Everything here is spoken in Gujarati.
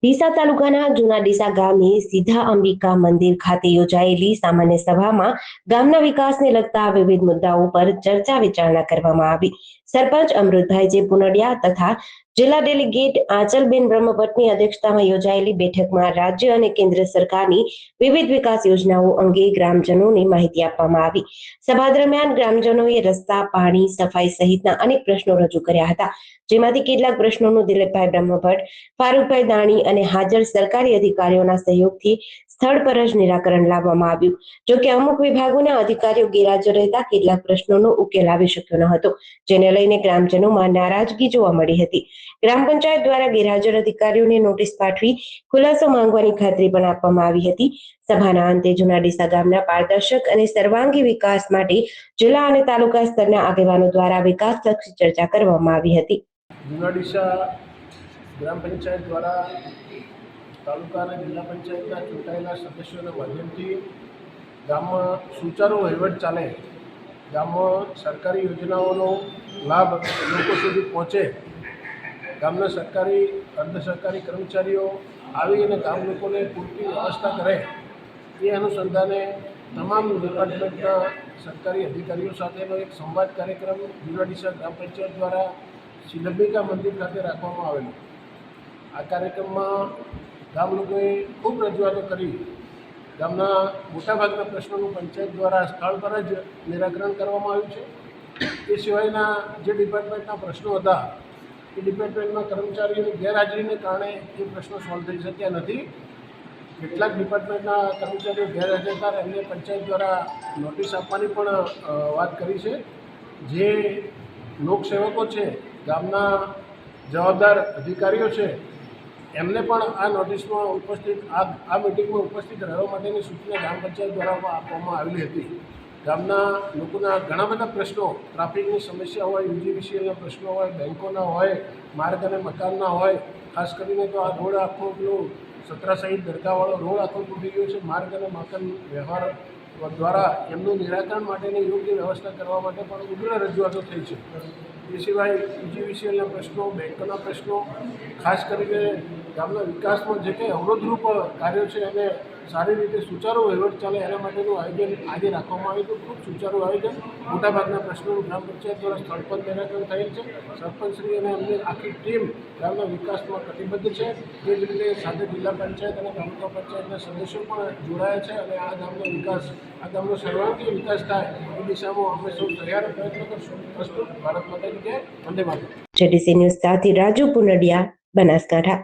ડીસા તાલુકાના જૂના ડીસા ગામે સીધા અંબિકા મંદિર ખાતે યોજાયેલી સામાન્ય સભામાં ગામના વિકાસને લગતા વિવિધ મુદ્દાઓ પર ચર્ચા વિચારણા કરવામાં આવી। સરપંચ અમૃતભાઈ જે પુનડિયા તથા જિલ્લા ડેલીગેટ આંચલબેન બ્રહ્મભટ્ટની અધ્યક્ષતામાં યોજાયેલી બેઠકમાં રાજ્ય અને કેન્દ્ર સરકારની વિવિધ વિકાસ યોજનાઓ અંગે ગ્રામજનોને માહિતી આપવામાં આવી। સભા દરમિયાન ગ્રામજનોએ રસ્તા, પાણી, સફાઈ સહિતના અનેક પ્રશ્નો રજૂ કર્યા હતા, જેમાંથી કેટલાક પ્રશ્નોનું દિલીપભાઈ બ્રહ્મભટ્ટ, ફારૂકભાઈ દાણી અને હાજર સરકારી અધિકારીઓના સહયોગથી સ્થળ પર જ નિરાકરણ લાવવામાં આવ્યું। જો કે અમુક વિભાગોના અધિકારીઓ ગેરહાજર રહેતા કેટલાક પ્રશ્નોનો ઉકેલ આવી શક્યો ન હતો, જેને લઈને ગ્રામજનોમાં નારાજગી જોવા મળી હતી। ગ્રામ પંચાયત દ્વારા ગેરહાજર અધિકારીઓને નોટિસ પાઠવી ખુલાસો માંગવાની ખાતરી પણ આપવામાં આવી હતી। સભાના અંતે જૂના ડીસા ગામના પારદર્શક અને સર્વાંગી વિકાસ માટે જિલ્લા અને તાલુકા સ્તરના આગેવાનો દ્વારા વિકાસલક્ષી ચર્ચા કરવામાં આવી હતી। જૂના ડીસા ગ્રામ પંચાયત દ્વારા તાલુકા અને જિલ્લા પંચાયતના ચૂંટાયેલા સદસ્યોના માધ્યમથી ગામમાં સુચારુ વહીવટ ચાલે, ગામમાં સરકારી યોજનાઓનો લાભ લોકો સુધી પહોંચે, ગામના સરકારી અર્ધ સરકારી કર્મચારીઓ આવી અને ગામ લોકોને પૂરતી વ્યવસ્થા કરે, એ અનુસંધાને તમામ ડિપાર્ટમેન્ટના સરકારી અધિકારીઓ સાથેનો એક સંવાદ કાર્યક્રમ જૂના ડીસા ગ્રામ પંચાયત દ્વારા શ્રી અંબિકા મંદિર ખાતે રાખવામાં આવેલો। આ કાર્યક્રમમાં ગામ લોકોએ ખૂબ રજૂઆતો કરી। ગામના મોટાભાગના પ્રશ્નોનું પંચાયત દ્વારા સ્થળ પર જ નિરાકરણ કરવામાં આવ્યું છે। એ સિવાયના જે ડિપાર્ટમેન્ટના પ્રશ્નો હતા, એ ડિપાર્ટમેન્ટના કર્મચારીઓની ગેરહાજરીને કારણે એ પ્રશ્નો સોલ્વ થઈ શક્યા નથી। કેટલાક ડિપાર્ટમેન્ટના કર્મચારીઓ ગેરહાજર હતા, એમને પંચાયત દ્વારા નોટિસ આપવાની પણ વાત કરી છે। જે લોકસેવકો છે, ગામના જવાબદાર અધિકારીઓ છે, એમને પણ આ નોટિસમાં ઉપસ્થિત આ મિટિંગમાં ઉપસ્થિત રહેવા માટેની સૂચના ગ્રામ પંચાયત દ્વારા આપવામાં આવેલી હતી। ગામના લોકોના ઘણા બધા પ્રશ્નો, ટ્રાફિકની સમસ્યા હોય, યુજીવીસીએલના પ્રશ્નો હોય, બેંકોના હોય, માર્ગ અને મકાનના હોય, ખાસ કરીને તો આ રોડ આખો પેલો સત્રા સહિત દરગાહવાળો રોડ આખો તૂટી ગયો છે। માર્ગ અને મકાન વ્યવહાર દ્વારા એમનું નિરાકરણ માટેની યોગ્ય વ્યવસ્થા કરવા માટે પણ ઉગ્ર રજૂઆતો થઈ છે। એ સિવાય યુજીવીસીએલના પ્રશ્નો, બેંકોના પ્રશ્નો, ખાસ કરીને ગામના વિકાસમાં જે કંઈ અવરોધરૂપ કાર્યો છે એને સારી રીતે સુચારુ વહીવટ ચાલે એના માટેનું આયોજન આજે રાખવામાં આવ્યું હતું। ખૂબ સુચારુ આયોજન, મોટાભાગના પ્રશ્નોનું ગ્રામ પંચાયત દ્વારા સ્થળ પર નિરાકરણ થયેલ છે। સરપંચશ્રી અને એમની આખી ટીમ ગામના વિકાસમાં કટિબદ્ધ છે। એ જ રીતે સાથે જિલ્લા પંચાયત અને તાલુકા પંચાયતના સદસ્યો પણ જોડાયા છે અને આ ગામનો વિકાસ, આ ગામનો સર્વાંગી વિકાસ થાય એ દિશામાં અમે સૌ તૈયાર પ્રયત્ન કરશું। પ્રસ્તુત ભારત માતા કી જય, વંદે માતરમ। જેડીસી ન્યૂઝ સાથે રાજુ પુનડિયા, બનાસકાંઠા।